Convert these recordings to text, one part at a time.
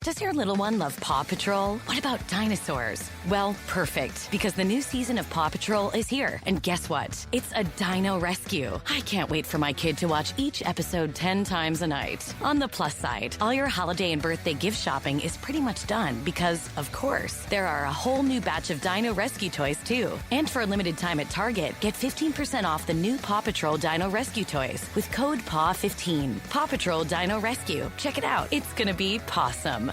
Does your little one love Paw Patrol? What about dinosaurs? Well, perfect, because the new season of Paw Patrol is here. And guess what? It's a dino rescue. I can't wait for my kid to watch each episode 10 times a night. On the plus side, all your holiday and birthday gift shopping is pretty much done because, of course, there are a whole new batch of dino rescue toys, too. And for a limited time at Target, get 15% off the new Paw Patrol Dino Rescue toys with code PAW15. Paw Patrol Dino Rescue. Check it out. It's gonna be pawsome.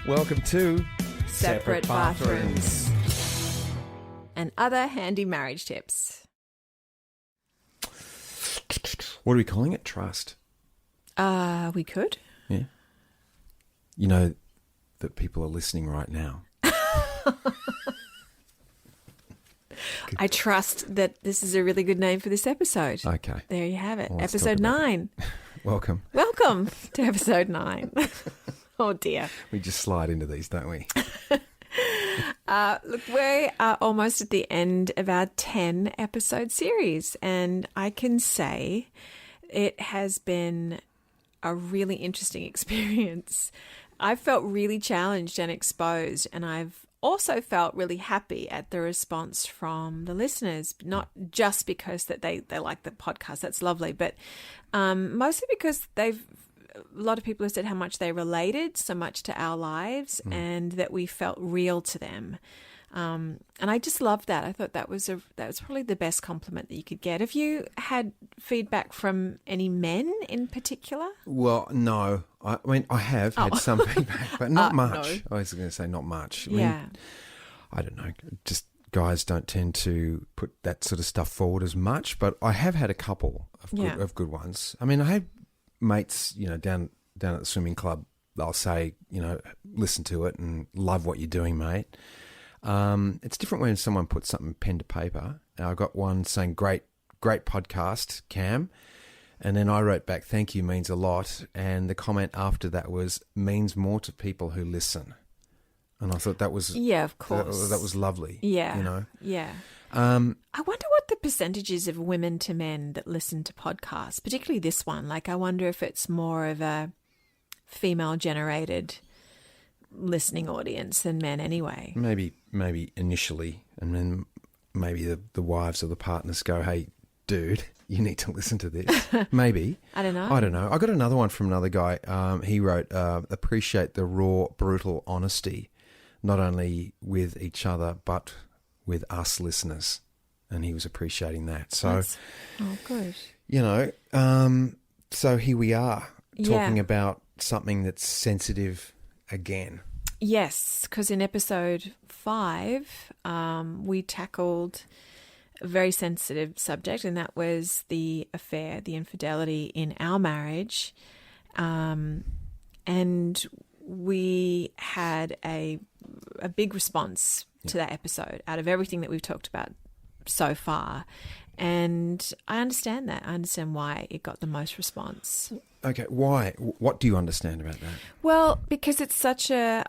Welcome to Separate Bathrooms and other handy marriage tips. What are we calling it? Trust. We could. Yeah. You know that people are listening right now. I trust that this is a really good name for this episode. Okay. There you have it. Well, let's Episode talk about 9. Welcome. Welcome to episode 9. Oh, dear. We just slide into these, don't we? Look, we are almost at the end of our 10 episode series, and I can say it has been a really interesting experience. I've felt really challenged and exposed, and I've also felt really happy at the response from the listeners, not just because that they like the podcast, that's lovely, but mostly because a lot of people have said how much they related so much to our lives and that we felt real to them. And I just loved that. I thought that was probably the best compliment that you could get. Have you had feedback from any men in particular? Well, no. I mean, I have had some feedback, but not much. No. I was going to say not much. I mean, I don't know. Just guys don't tend to put that sort of stuff forward as much, but I have had a couple of good ones. I mean, I had mates, down at the swimming club. They'll say, listen to it and love what you're doing, mate. It's different when someone puts something pen to paper. I got one saying, great podcast, Cam. And then I wrote back, thank you, means a lot. And the comment after that was, means more to people who listen. And I thought that was... Yeah, of course. That was lovely. Yeah. Yeah. I wonder what the percentage is of women to men that listen to podcasts, particularly this one. Like, I wonder if it's more of a female-generated listening audience than men anyway. Maybe initially, and then maybe the wives or the partners go, hey, dude, you need to listen to this. Maybe. I don't know. I got another one from another guy. He wrote, appreciate the raw, brutal honesty, not only with each other, but with us listeners. And he was appreciating that. So, good. So here we are talking about something that's sensitive again. Yes, because in episode 5, we tackled a very sensitive subject, and that was the affair, the infidelity in our marriage. And we had a big response to that episode out of everything that we've talked about so far. And I understand that. I understand why it got the most response. Okay, why? What do you understand about that? Well, because it's such a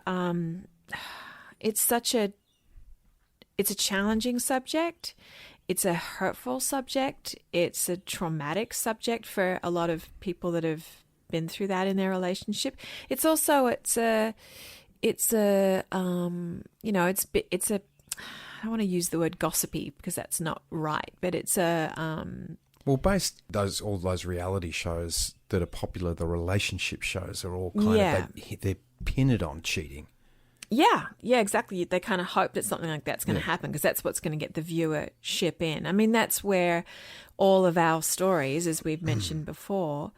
challenging subject. It's a hurtful subject. It's a traumatic subject for a lot of people that have been through that in their relationship. It's also I don't want to use the word gossipy because that's not right, but it's all those reality shows that are popular, the relationship shows are all kind of they're pinned on cheating. Yeah, exactly. They kind of hope that something like that's going to happen because that's what's going to get the viewership in. I mean, that's where all of our stories, as we've mentioned before,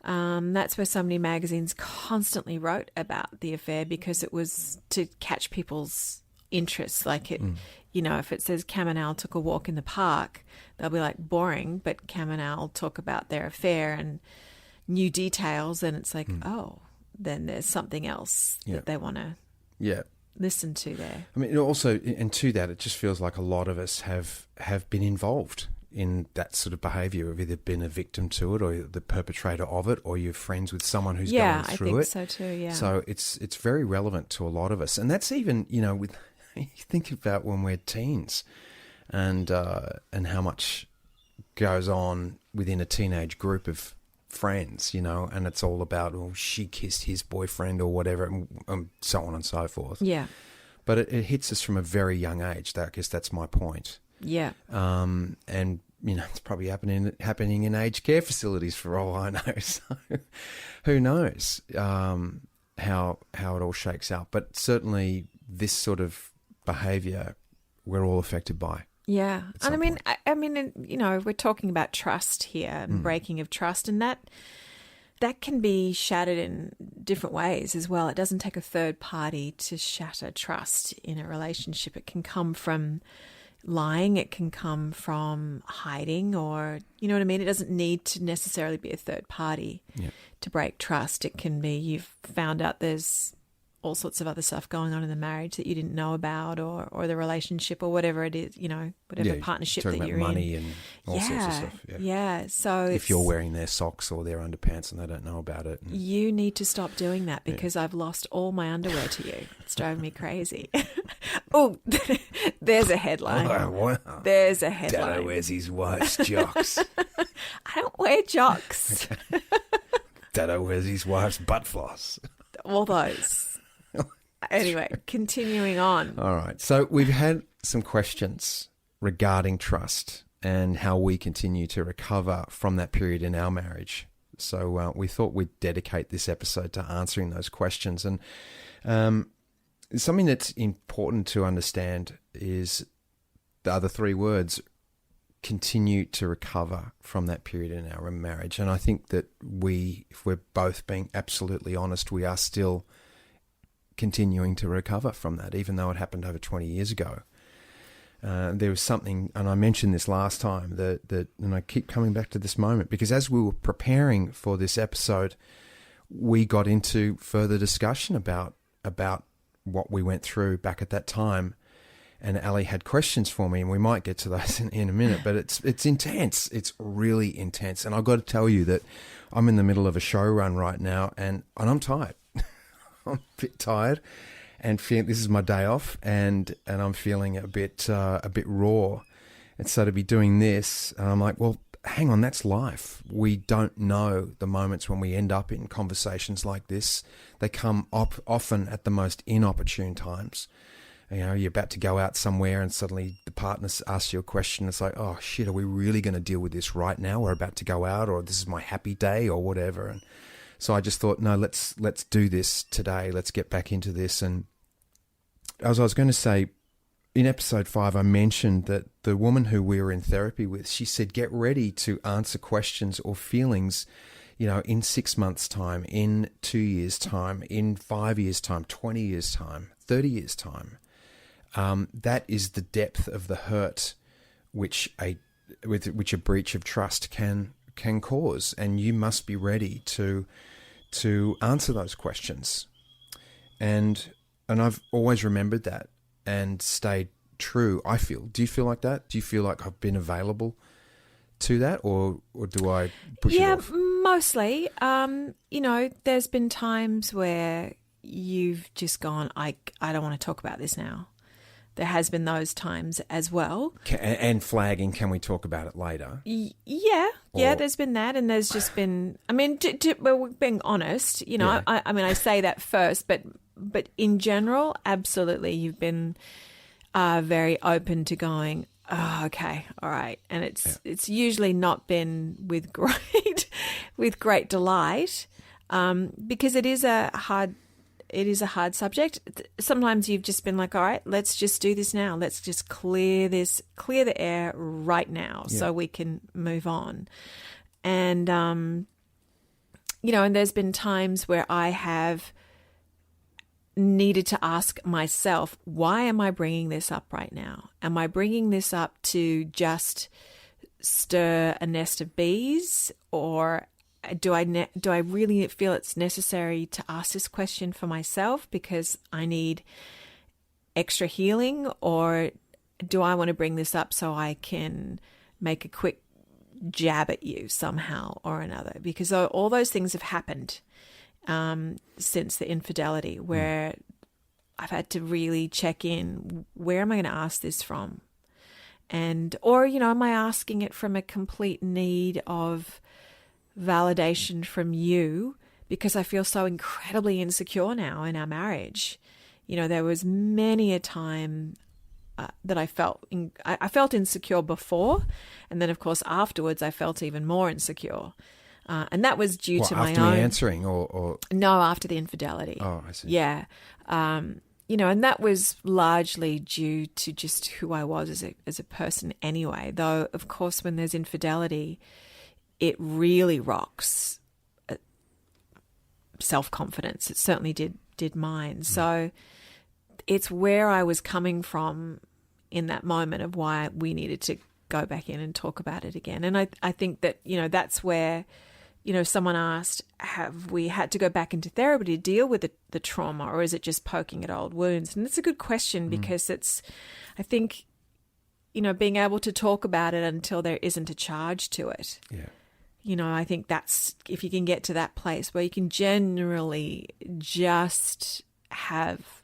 that's where so many magazines constantly wrote about the affair because it was to catch people's interest. Like if it says Cam and Al took a walk in the park, they'll be like, boring, but Cam and Al talk about their affair and new details, and it's like, then there's something else that they want to listen to there. I mean, also, and to that, it just feels like a lot of us have been involved in that sort of behaviour, of either been a victim to it or the perpetrator of it, or you're friends with someone who's going through it. Yeah, I think so too, yeah. So it's very relevant to a lot of us. And that's even, with you think about when we're teens and how much goes on within a teenage group of friends, and it's all about, she kissed his boyfriend or whatever, and so on and so forth. Yeah. But it hits us from a very young age. I guess that's my point. Yeah. And it's probably happening in aged care facilities for all I know. So who knows how it all shakes out? But certainly this sort of behaviour we're all affected by. Yeah. And I mean, we're talking about trust here and breaking of trust, and that can be shattered in different ways as well. It doesn't take a third party to shatter trust in a relationship. It can come from lying, it can come from hiding, or, you know what I mean? It doesn't need to necessarily be a third party to break trust. It can be you've found out there's all sorts of other stuff going on in the marriage that you didn't know about, or the relationship, or whatever it is, whatever partnership that you're in. Money and all sorts of stuff. Yeah. So if you're wearing their socks or their underpants and they don't know about it. You need to stop doing that, because I've lost all my underwear to you. It's driving me crazy. Oh, there's a headline. Oh, wow. There's a headline. Dado wears his wife's jocks. I don't wear jocks. Okay. Dado wears his wife's butt floss. All those. Anyway, continuing on. All right. So we've had some questions regarding trust and how we continue to recover from that period in our marriage. So we thought we'd dedicate this episode to answering those questions. And something that's important to understand is the other three words: continue to recover from that period in our marriage. And I think that if we're both being absolutely honest, we are still continuing to recover from that, even though it happened over 20 years ago. There was something, and I mentioned this last time, that and I keep coming back to this moment, because as we were preparing for this episode, we got into further discussion about what we went through back at that time. And Ali had questions for me, and we might get to those in a minute, but it's intense. It's really intense. And I've got to tell you that I'm in the middle of a show run right now, and I'm tired. I'm a bit tired, and this is my day off, and I'm feeling a bit raw. And so to be doing this, and I'm like, well, hang on, that's life. We don't know the moments when we end up in conversations like this. They come up often at the most inopportune times. You're about to go out somewhere and suddenly the partner asks you a question. It's like, oh shit, are we really going to deal with this right now? We're about to go out, or this is my happy day, or whatever. And so I just thought, no, let's do this today. Let's get back into this. And as I was going to say, in episode 5, I mentioned that the woman who we were in therapy with, she said, get ready to answer questions or feelings, in 6 months' time, in 2 years' time, in 5 years' time, 20 years' time, 30 years' time. That is the depth of the hurt which a breach of trust can cause, and you must be ready to answer those questions. And I've always remembered that and stayed true, I feel. Do you feel like that? Do you feel like I've been available to that, or do I push it off? Yeah, mostly. There's been times where you've just gone, I don't want to talk about this now. There has been those times as well. And flagging, can we talk about it later? Yeah, there's been that, and there's just been, we're being honest, Yeah. I say that first, but in general, absolutely, you've been very open to going, oh, okay, all right. And it's usually not been with great delight, because it is a hard subject. Sometimes you've just been like, all right, let's just do this now. Let's just clear the air right now so we can move on. And, and there's been times where I have needed to ask myself, why am I bringing this up right now? Am I bringing this up to just stir a nest of bees, or do I really feel it's necessary to ask this question for myself because I need extra healing, or do I want to bring this up so I can make a quick jab at you somehow or another? Because all those things have happened since the infidelity, where I've had to really check in, where am I going to ask this from? or, am I asking it from a complete need of validation from you because I feel so incredibly insecure now in our marriage? There was many a time that I felt insecure before, and then of course afterwards I felt even more insecure, and that was due to my own. After me answering, or no, after the infidelity. Oh, I see. Yeah, and that was largely due to just who I was as a person anyway. Though of course when there's infidelity, it really rocks self-confidence. It certainly did mine. So it's where I was coming from in that moment of why we needed to go back in and talk about it again. And I think that, that's where, someone asked, have we had to go back into therapy to deal with the trauma, or is it just poking at old wounds? And it's a good question because it's, I think, being able to talk about it until there isn't a charge to it. Yeah. I think that's, if you can get to that place where you can generally just have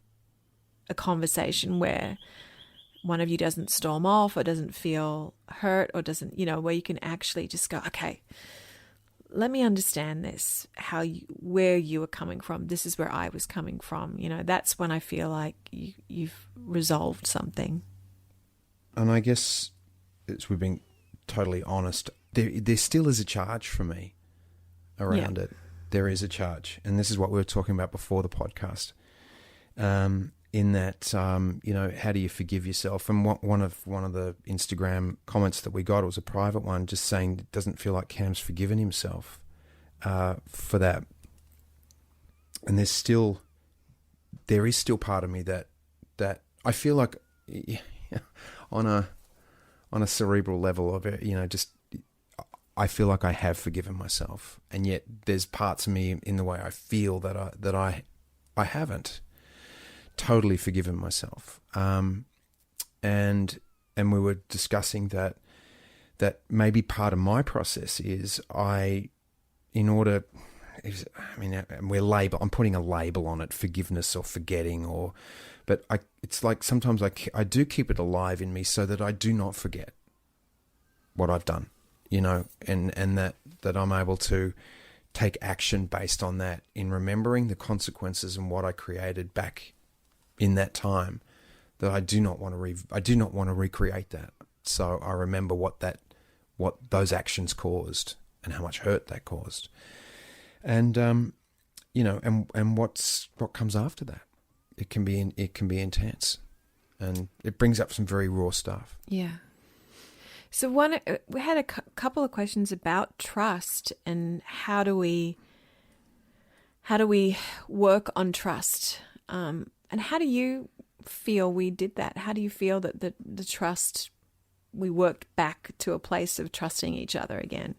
a conversation where one of you doesn't storm off or doesn't feel hurt or doesn't, where you can actually just go, okay, let me understand this, where you were coming from. This is where I was coming from. That's when I feel like you've resolved something. And I guess, as we've been totally honest, there still is a charge for me around it. There is a charge. And this is what we were talking about before the podcast. In that, how do you forgive yourself? And one of the Instagram comments that we got, it was a private one, just saying it doesn't feel like Cam's forgiven himself for that. And there is still part of me that I feel like on a cerebral level of it, just I feel like I have forgiven myself, and yet there's parts of me in the way I feel that I haven't totally forgiven myself. And we were discussing that maybe part of my process is I'm putting a label on it, forgiveness or forgetting, but it's like sometimes I do keep it alive in me so that I do not forget what I've done, and that I'm able to take action based on that, in remembering the consequences and what I created back in that time, that I do not want to recreate that. So I remember what those actions caused and how much hurt that caused, and and what comes after that. It can be intense, and it brings up some very raw stuff. Yeah. So we had a couple of questions about trust and how do we work on trust. And how do you feel we did that? How do you feel that the trust, we worked back to a place of trusting each other again?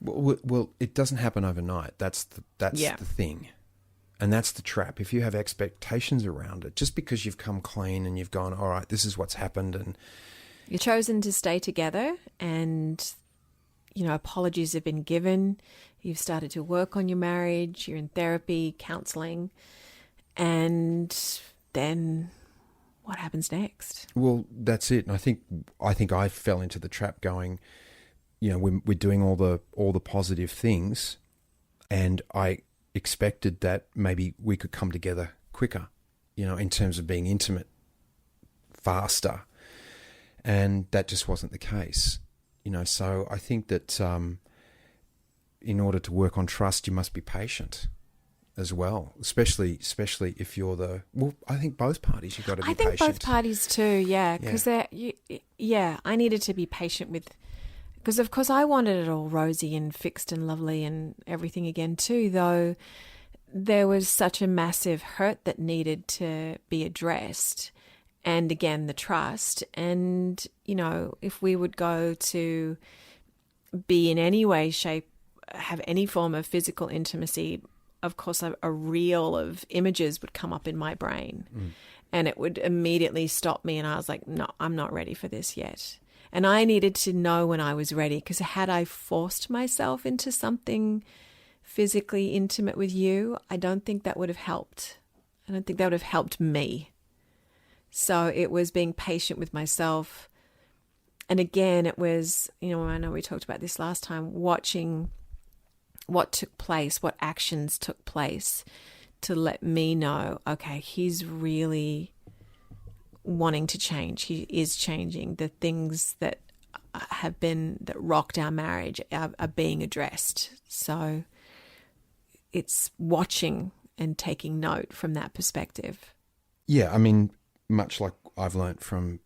Well, it doesn't happen overnight. That's the thing. And that's the trap. If you have expectations around it, just because you've come clean and you've gone, all right, this is what's happened, and you're chosen to stay together, and apologies have been given. You've started to work on your marriage. You're in therapy, counseling. And then what happens next? Well, that's it. And I think I fell into the trap going, we're doing all the positive things, and I expected that maybe we could come together quicker, in terms of being intimate, faster. And that just wasn't the case, So I think that in order to work on trust, you must be patient as well, especially if you're I think both parties, you've got to be patient. I think both parties too, yeah, because I needed to be patient because of course I wanted it all rosy and fixed and lovely and everything again too, though there was such a massive hurt that needed to be addressed, and again the trust, and if we would go to be in any way, shape, have any form of physical intimacy, of course, a reel of images would come up in my brain and it would immediately stop me. And I was like, no, I'm not ready for this yet. And I needed to know when I was ready, because had I forced myself into something physically intimate with you, I don't think that would have helped. I don't think that would have helped me. So it was being patient with myself again, it was, I know we talked about this last time, watching what took place, what actions took place to let me know, okay, he's really wanting to change. He is changing. The things that that rocked our marriage are being addressed. So it's watching and taking note from that perspective. Yeah, I mean, much like I've learnt from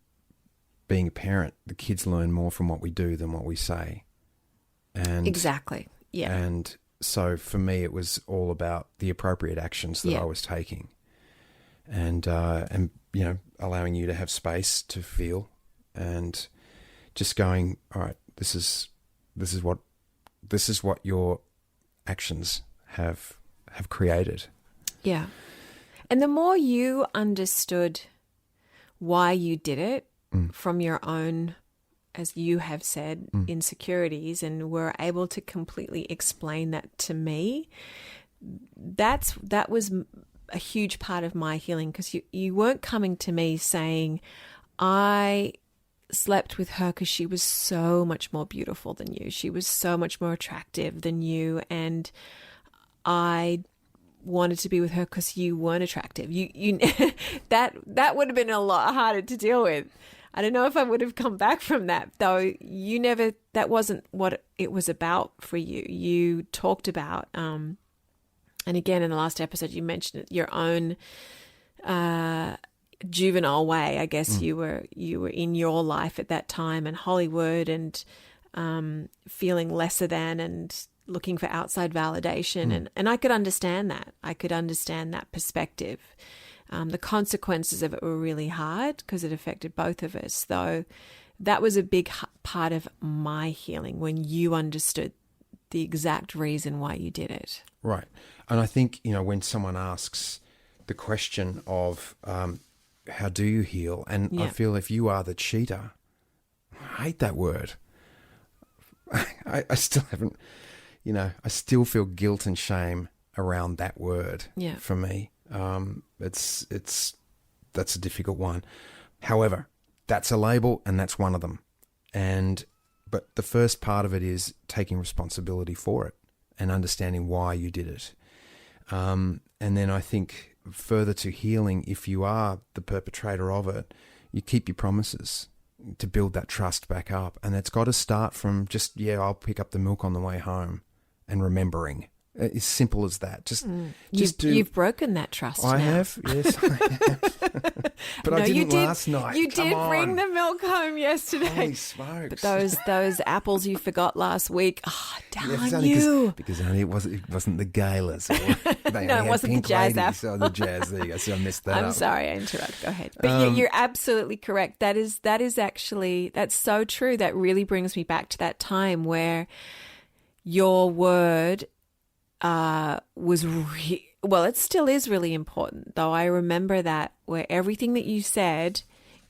being a parent, the kids learn more from what we do than what we say. And exactly. Yeah. And so for me, it was all about the appropriate actions that I was taking, and allowing you to have space to feel, and just going, all right, this is what your actions have created. Yeah. And the more you understood why you did it from your own, as you have said, insecurities, and were able to completely explain that to me, that was a huge part of my healing, because you weren't coming to me saying, I slept with her because she was so much more beautiful than you. She was so much more attractive than you. And I wanted to be with her because you weren't attractive. You that would have been a lot harder to deal with. I don't know if I would have come back from that, though. That wasn't what it was about for you. You talked about, and again, in the last episode, you mentioned it, your own juvenile way. I guess you were in your life at that time, and Hollywood, and feeling lesser than, and looking for outside validation. And I could understand that. I could understand that perspective. The consequences of it were really hard because it affected both of us, though. That was a big part of my healing, when you understood the exact reason why you did it. Right. And I think, when someone asks the question of how do you heal? And I feel if you are the cheater, I hate that word. I still haven't, I still feel guilt and shame around that word for me. That's a difficult one. However, that's a label, and that's one of them. But the first part of it is taking responsibility for it and understanding why you did it. And then I think further to healing, if you are the perpetrator of it, you keep your promises to build that trust back up. And it's got to start from just, I'll pick up the milk on the way home, and remembering. As simple as that. You've broken that trust. I now. Have, yes, I have. But I didn't last night. You did bring the milk home yesterday. Holy smokes! But those apples you forgot last week. Oh, darn you! Because only it wasn't the galas. No, it wasn't the jazz apple. So the jazz. There you go. So I missed that. I'm sorry, I interrupted. Go ahead. But you're absolutely correct. That is actually, that's so true. That really brings me back to that time where your word it still is really important, though. I remember that, where everything that you said,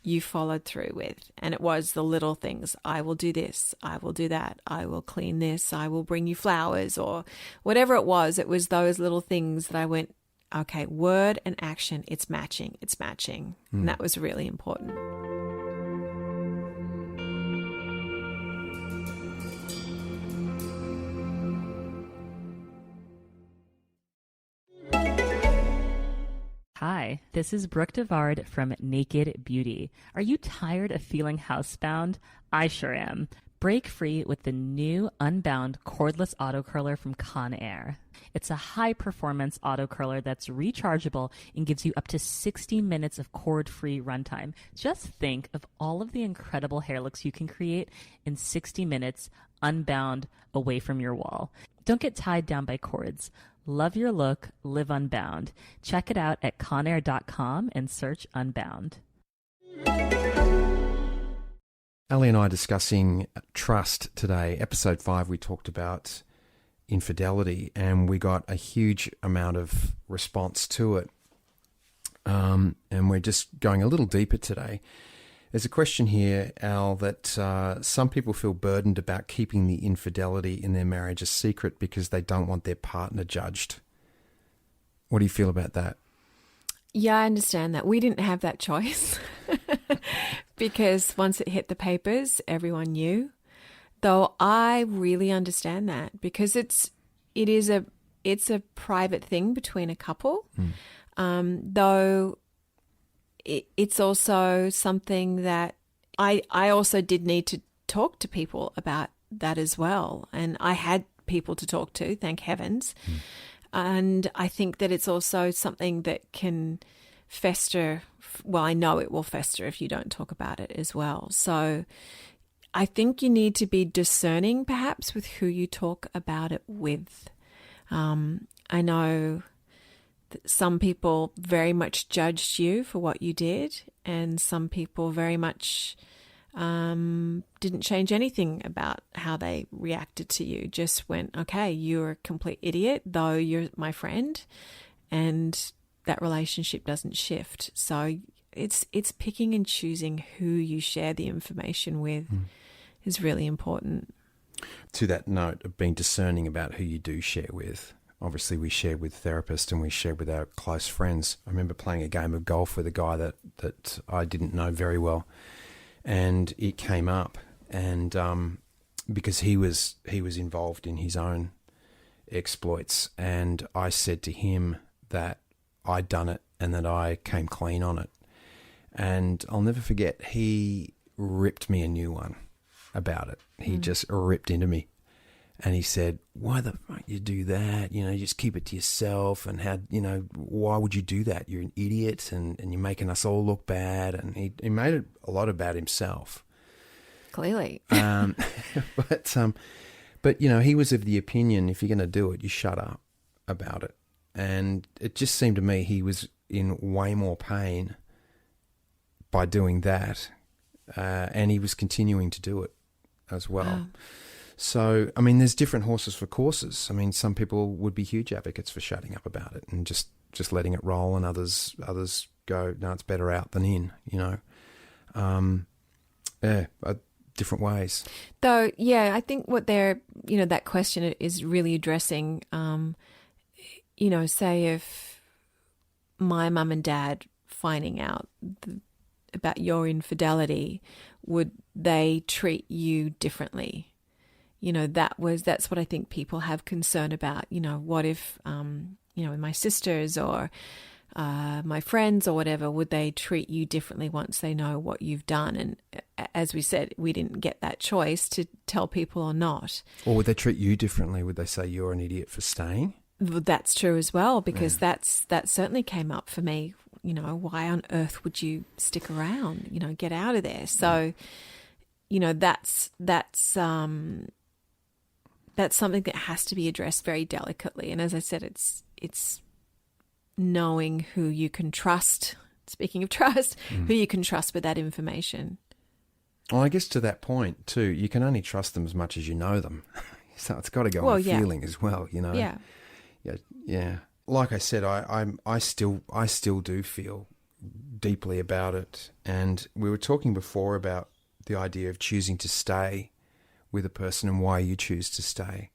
you followed through with. And it was the little things. I will do this. I will do that. I will clean this. I will bring you flowers, or whatever it was. It was those little things that I went, okay, word and action, it's matching. It's matching. And that was really important. Hi, this is Brooke Devard from Naked Beauty. Are you tired of feeling housebound? I sure am. Break free with the new Unbound cordless auto curler from Conair. It's a high-performance auto curler that's rechargeable and gives you up to 60 minutes of cord-free runtime. Just think of all of the incredible hair looks you can create in 60 minutes, unbound, away from your wall. Don't get tied down by cords. Love your look, live unbound. Check it out at conair.com and search Unbound. Ali and I discussing trust today. Episode 5, we talked about infidelity, and we got a huge amount of response to it. And we're just going a little deeper today. There's a question here, Al, that some people feel burdened about keeping the infidelity in their marriage a secret because they don't want their partner judged. What do you feel about that? Yeah, I understand that. We didn't have that choice. because once it hit the papers, everyone knew. Though I really understand that, because it's a private thing between a couple. Though it's also something that I also did need to talk to people about that as well. And I had people to talk to, thank heavens. And I think that it's also something that can fester. Well, I know it will fester if you don't talk about it as well. So I think you need to be discerning perhaps with who you talk about it with. I know that some people very much judged you for what you did, and some people very much didn't change anything about how they reacted to you. Just went, okay, you're a complete idiot, though you're my friend, and that relationship doesn't shift. So it's picking and choosing who you share the information with is really important. To that note of being discerning about who you do share with, obviously we share with therapists and we share with our close friends. I remember playing a game of golf with a guy that I didn't know very well, and it came up, and because he was involved in his own exploits, and I said to him that I'd done it and that I came clean on it. And I'll never forget, he ripped me a new one about it. He just ripped into me. And he said, why the fuck you do that? You know, you just keep it to yourself. And how, you know, why would you do that? You're an idiot and you're making us all look bad. And he made it a lot about himself. Clearly. But, you know, he was of the opinion, if you're going to do it, you shut up about it. And it just seemed to me he was in way more pain by doing that. And he was continuing to do it as well. Wow. So, I mean, there's different horses for courses. I mean, some people would be huge advocates for shutting up about it and just letting it roll, and others go, no, it's better out than in, you know. Different ways. Though, yeah, I think what they're, you know, that question is really addressing, you know, say if my mum and dad finding out about your infidelity, would they treat you differently? You know, that's what I think people have concern about. You know, what if, you know, my sisters or my friends or whatever, would they treat you differently once they know what you've done? And as we said, we didn't get that choice to tell people or not. Or would they treat you differently? Would they say you're an idiot for staying? Well, that's true as well, because that certainly came up for me. You know, why on earth would you stick around? You know, get out of there. So, you know, that's something that has to be addressed very delicately. And as I said, it's knowing who you can trust. Speaking of trust, who you can trust with that information. Well, I guess to that point too, you can only trust them as much as you know them. So it's got to go on feeling as well, you know. Yeah. Like I said, I still do feel deeply about it. And we were talking before about the idea of choosing to stay with a person and why you choose to stay.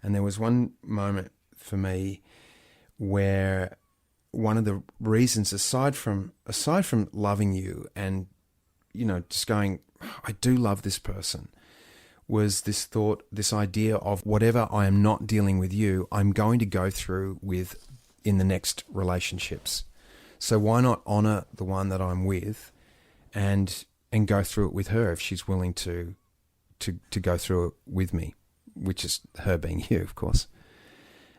And there was one moment for me where one of the reasons, aside from loving you and, you know, just going, I do love this person, was this thought, this idea of whatever I am not dealing with you, I'm going to go through with in the next relationships. So why not honor the one that I'm with and go through it with her if she's willing to go through it with me, which is her being you, of course.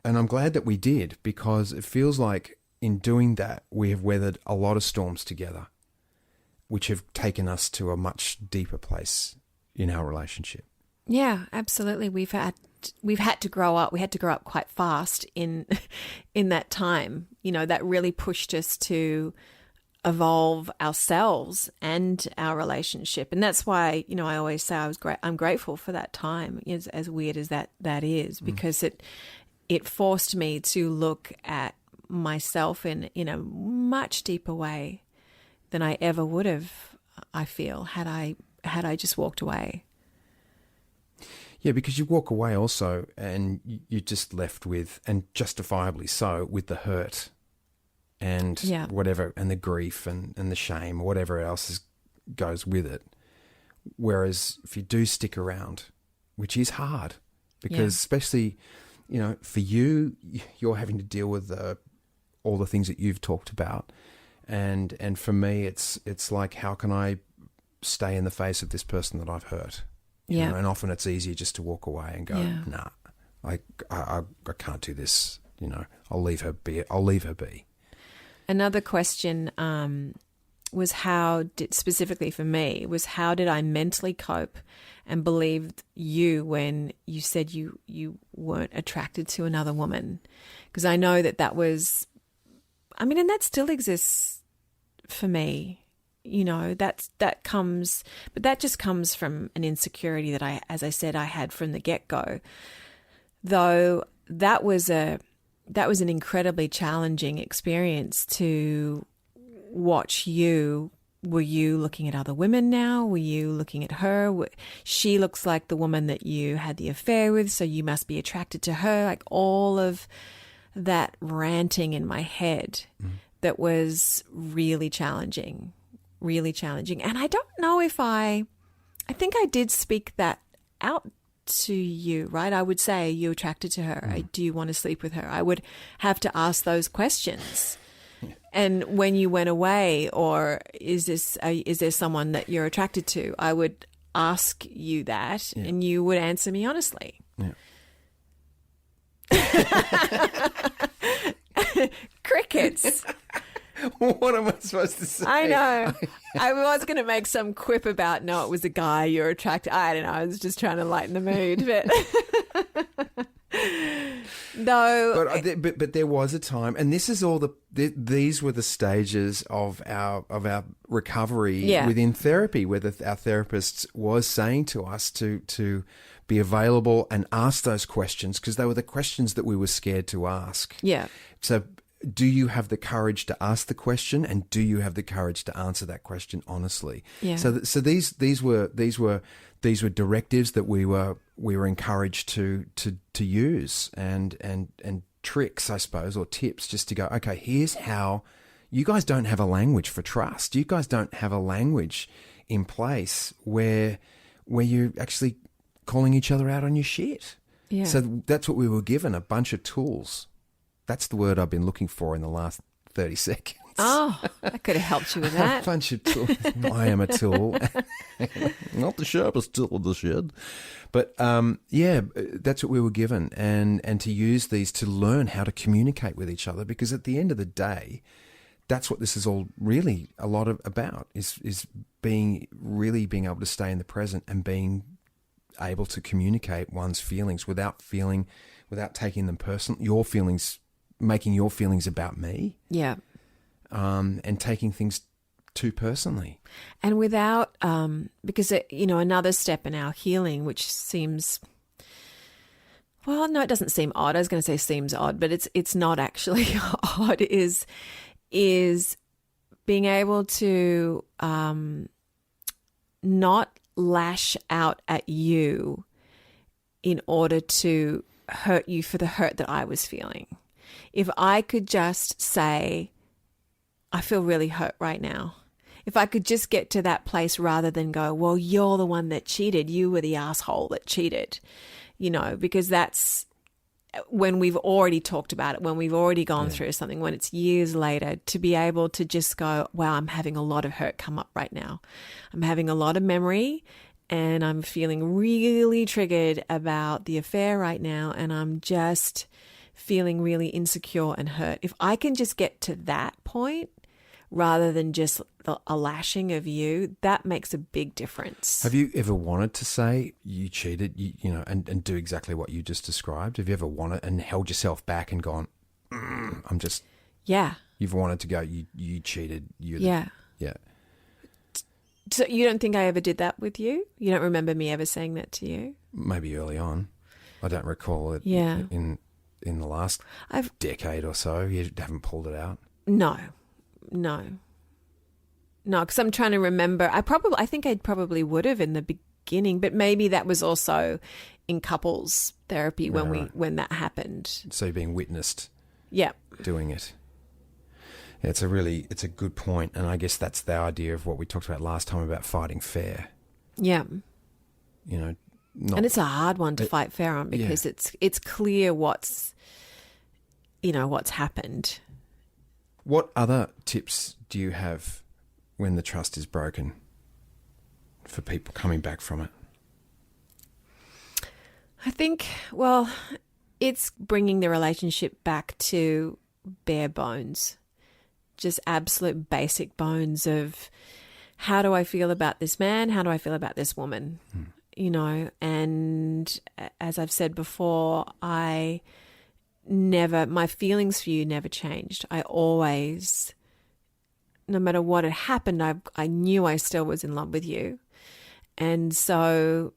And I'm glad that we did, because it feels like in doing that, we have weathered a lot of storms together, which have taken us to a much deeper place in our relationship. Yeah, absolutely. We've had to grow up. We had to grow up quite fast in that time. You know, that really pushed us to evolve ourselves and our relationship. And that's why, you know, I always say I'm grateful for that time, as weird as that is, because it forced me to look at myself in a much deeper way than I ever would have, I feel, had I just walked away. Yeah, because you walk away also and you're just left with, and justifiably so, with the hurt and whatever, and the grief and the shame, or whatever else is goes with it. Whereas if you do stick around, which is hard, because especially, you know, for you, you're having to deal with all the things that you've talked about, and for me, it's like, how can I stay in the face of this person that I've hurt? You know, and often it's easier just to walk away and go, nah, I can't do this. You know, I'll leave her be. Another question was specifically for me, was how did I mentally cope and believed you when you said you weren't attracted to another woman? Because I know that was, I mean, and that still exists for me. You know, that comes, but that just comes from an insecurity that as I said, I had from the get-go. Though that was an incredibly challenging experience to watch you. Were you looking at other women now? Were you looking at her? She looks like the woman that you had the affair with, so you must be attracted to her. Like all of that ranting in my head that was really challenging. And I don't know if I think I did speak that out to you, right? I would say, are you attracted to her? Do you want to sleep with her? I would have to ask those questions. And when you went away, or is there someone that you're attracted to? I would ask you that, and you would answer me honestly. Crickets. What am I supposed to say? I know. I was going to make some quip about, no, it was a guy you're attracted. I don't know. I was just trying to lighten the mood, but no. But there was a time, and this is all these were the stages of our recovery within therapy, where our therapist was saying to us to be available and ask those questions, because they were the questions that we were scared to ask. Yeah. So, do you have the courage to ask the question, and do you have the courage to answer that question honestly? Yeah. So these were directives that we were encouraged to use, and tricks, I suppose, or tips, just to go, okay, here's how. You guys don't have a language for trust. You guys don't have a language in place where you're actually calling each other out on your shit. Yeah. So that's what we were given, a bunch of tools. That's the word I've been looking for in the last 30 seconds. Oh, I could have helped you with that. A bunch of tools. I am a tool. Not the sharpest tool in the shed. But that's what we were given. And to use these to learn how to communicate with each other, because at the end of the day, that's what this is all really a lot about, is being able to stay in the present and being able to communicate one's feelings without taking them personal, making your feelings about me. Yeah. And taking things too personally. And without, because, another step in our healing, which seems, well, no, it doesn't seem odd. I was going to say seems odd, but it's not actually odd, is being able to not lash out at you in order to hurt you for the hurt that I was feeling. If I could just say, I feel really hurt right now. If I could just get to that place rather than go, well, you're the one that cheated. You were the asshole that cheated, because that's when we've already talked about it, when we've already gone through something, when it's years later, to be able to just go, wow, I'm having a lot of hurt come up right now. I'm having a lot of memory, and I'm feeling really triggered about the affair right now, and I'm just feeling really insecure and hurt. If I can just get to that point rather than just a lashing of you, that makes a big difference. Have you ever wanted to say you cheated, and do exactly what you just described? Have you ever wanted and held yourself back and gone, I'm just... Yeah. You've wanted to go, you cheated. Yeah. So you don't think I ever did that with you? You don't remember me ever saying that to you? Maybe early on. I don't recall it in the last decade or so. You haven't pulled it out? No, because I'm trying to remember. I think I probably would have in the beginning, but maybe that was also in couples therapy when that happened. So you're being witnessed. Yeah. Doing it. It's a good point, and I guess that's the idea of what we talked about last time about fighting fair. Yeah. You know, and it's a hard one to fight fair on because it's clear what's happened. What other tips do you have when the trust is broken for people coming back from it? I think, well, it's bringing the relationship back to bare bones, just absolute basic bones of how do I feel about this man? How do I feel about this woman? You know, and as I've said before, my feelings for you never changed. I always, no matter what had happened, I knew I still was in love with you. And so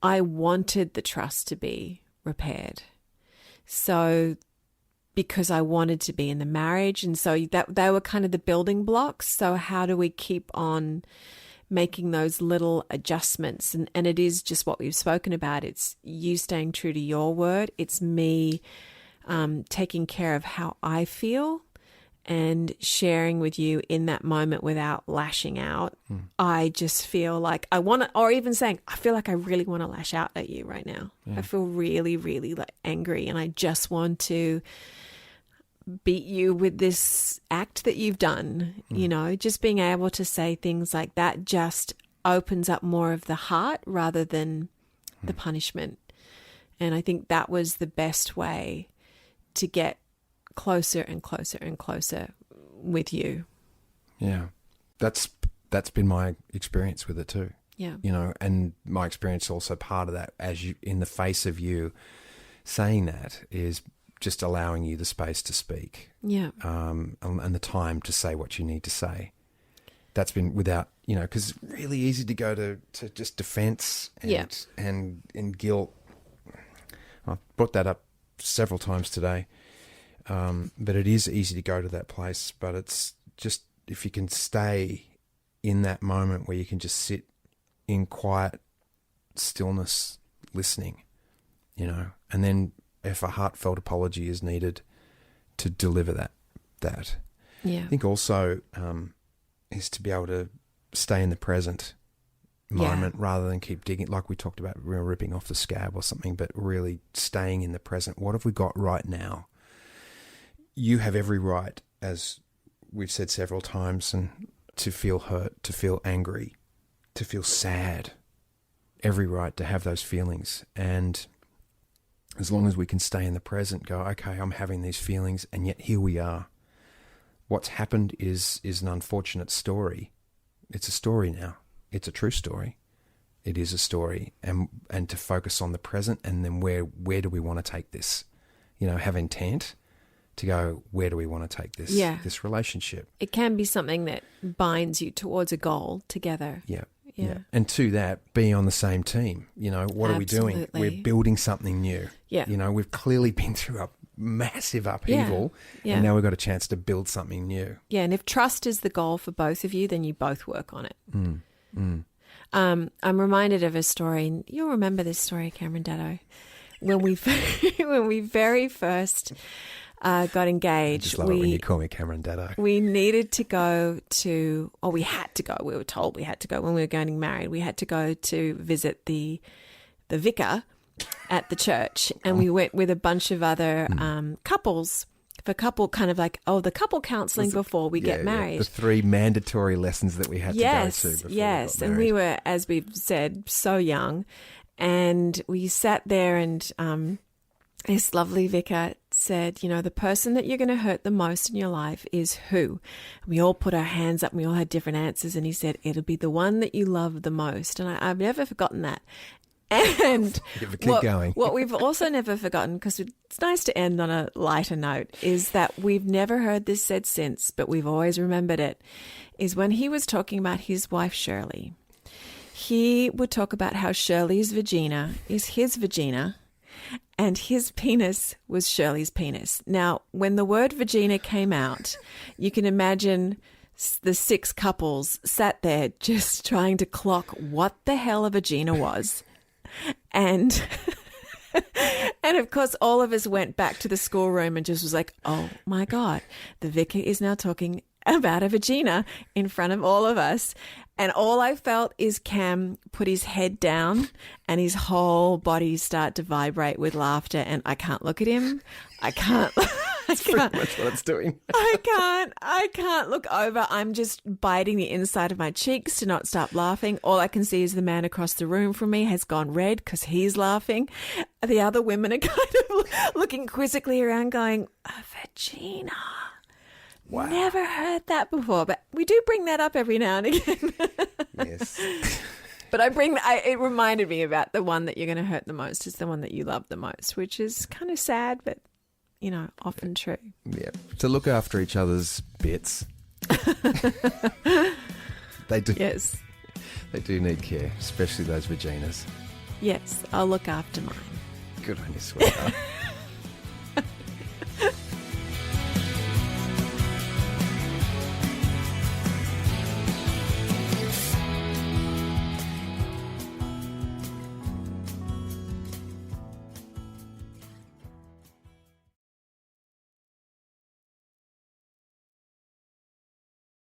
I wanted the trust to be repaired. So because I wanted to be in the marriage, and so that they were kind of the building blocks. So how do we keep on making those little adjustments? And it is just what we've spoken about. It's you staying true to your word. It's me taking care of how I feel and sharing with you in that moment without lashing out. I just feel like I want to, or even saying, I feel like I really want to lash out at you right now. I feel really, really like angry, and I just want to beat you with this act that you've done. You know, just being able to say things like that just opens up more of the heart rather than the punishment. And I think that was the best way to get closer and closer and closer with you. Yeah. That's been my experience with it too. Yeah. You know, and my experience also part of that, as you, in the face of you saying that, is just allowing you the space to speak. Yeah. And the time to say what you need to say. That's been without, you know, because it's really easy to go to just defense and guilt. I've brought that up several times today. But it is easy to go to that place. But it's just, if you can stay in that moment where you can just sit in quiet stillness, listening, you know, and then if a heartfelt apology is needed, to deliver that. Yeah. I think also is to be able to stay in the present moment rather than keep digging, like we talked about, ripping off the scab or something, but really staying in the present. What have we got right now? You have every right, as we've said several times, and to feel hurt, to feel angry, to feel sad. Every right to have those feelings. And as long as we can stay in the present, go, okay, I'm having these feelings, and yet here we are. What's happened is an unfortunate story. It's a story now. It's a true story. It is a story. And to focus on the present, and then where do we want to take this? You know, have intent to go, where do we want to take this this relationship? It can be something that binds you towards a goal together. Yeah. And to that, be on the same team. You know, what are we doing? We're building something new. Yeah. You know, we've clearly been through a massive upheaval, and now we've got a chance to build something new. Yeah, and if trust is the goal for both of you, then you both work on it. I'm reminded of a story. You'll remember this story, Cameron Daddo. When we very first got engaged. I just love it when you call me Cameron Daddo. We needed to go to, or we had to go, we were told we had to go when we were getting married. We had to go to visit the vicar at the church, and we went with a bunch of other couples for couple kind of like, the couple counselling before we get married. The 3 mandatory lessons that we had to go to before we got married. And we were, as we've said, so young, and we sat there, and this lovely vicar said, you know, the person that you're going to hurt the most in your life is who? We all put our hands up and we all had different answers. And he said, it'll be the one that you love the most. And I've never forgotten that. And what we've also never forgotten, because it's nice to end on a lighter note, is that we've never heard this said since, but we've always remembered it, is when he was talking about his wife, Shirley. He would talk about how Shirley's vagina is his vagina, and his penis was Shirley's penis. Now, when the word vagina came out, you can imagine the 6 couples sat there just trying to clock what the hell a vagina was. And And of course, all of us went back to the schoolroom and just was like, oh my God, the vicar is now talking about a vagina in front of all of us. And all I felt is Cam put his head down and his whole body start to vibrate with laughter. And I can't look at him. I can't. That's pretty much what it's doing. I can't look over. I'm just biting the inside of my cheeks to not stop laughing. All I can see is the man across the room from me has gone red because he's laughing. The other women are kind of looking quizzically around going, a vagina. Wow. Never heard that before, but we do bring that up every now and again. Yes. But it reminded me about the one that you're going to hurt the most is the one that you love the most, which is kind of sad, but, you know, often true. Yeah. To look after each other's bits. They do. Yes. They do need care, especially those vaginas. Yes, I'll look after mine. Good on you, sweetheart.